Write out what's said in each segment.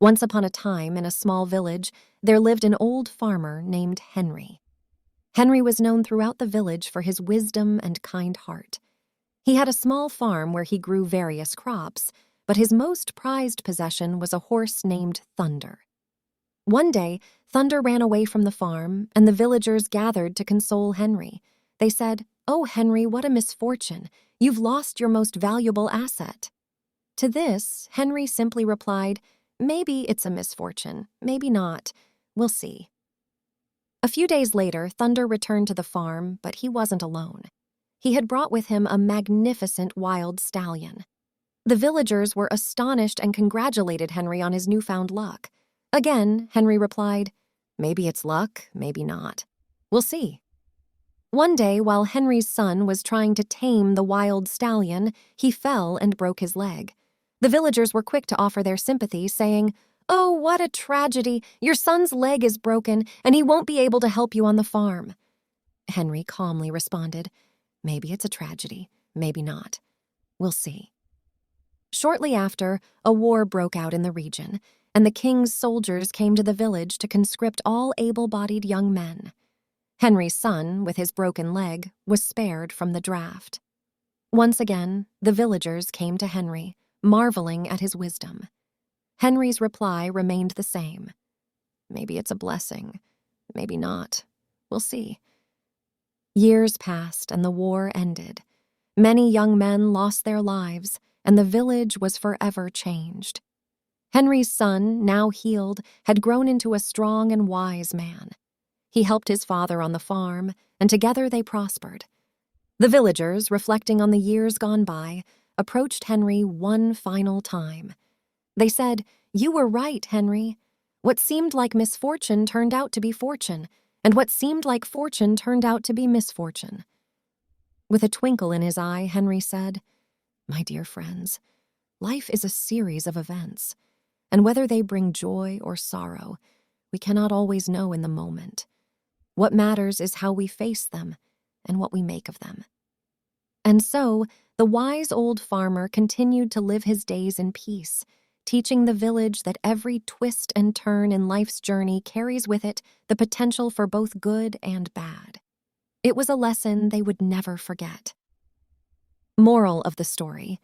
Once upon a time, in a small village, there lived an old farmer named Henry. Henry was known throughout the village for his wisdom and kind heart. He had a small farm where he grew various crops, but his most prized possession was a horse named Thunder. One day, Thunder ran away from the farm, and the villagers gathered to console Henry. They said, "Oh, Henry, what a misfortune! You've lost your most valuable asset." To this, Henry simply replied, "Maybe it's a misfortune, maybe not. We'll see." A few days later, Thunder returned to the farm, but he wasn't alone. He had brought with him a magnificent wild stallion. The villagers were astonished and congratulated Henry on his newfound luck. Again, Henry replied, "Maybe it's luck, maybe not. We'll see." One day, while Henry's son was trying to tame the wild stallion, he fell and broke his leg. The villagers were quick to offer their sympathy, saying, "Oh, what a tragedy! Your son's leg is broken, and he won't be able to help you on the farm." Henry calmly responded, "Maybe it's a tragedy, maybe not. We'll see." Shortly after, a war broke out in the region, and the king's soldiers came to the village to conscript all able-bodied young men. Henry's son, with his broken leg, was spared from the draft. Once again, the villagers came to Henry, marveling at his wisdom. Henry's reply remained the same. "Maybe it's a blessing, maybe not. We'll see." Years passed and the war ended. Many young men lost their lives, and the village was forever changed. Henry's son, now healed, had grown into a strong and wise man. He helped his father on the farm, and together they prospered. The villagers, reflecting on the years gone by, approached Henry one final time. They said, "You were right, Henry. What seemed like misfortune turned out to be fortune, and what seemed like fortune turned out to be misfortune." With a twinkle in his eye, Henry said, "My dear friends, life is a series of events, and whether they bring joy or sorrow, we cannot always know in the moment. What matters is how we face them and what we make of them." And so, the wise old farmer continued to live his days in peace, teaching the village that every twist and turn in life's journey carries with it the potential for both good and bad. It was a lesson they would never forget. Moral of the story: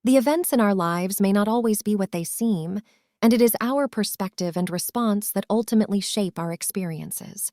the events in our lives may not always be what they seem, and it is our perspective and response that ultimately shape our experiences.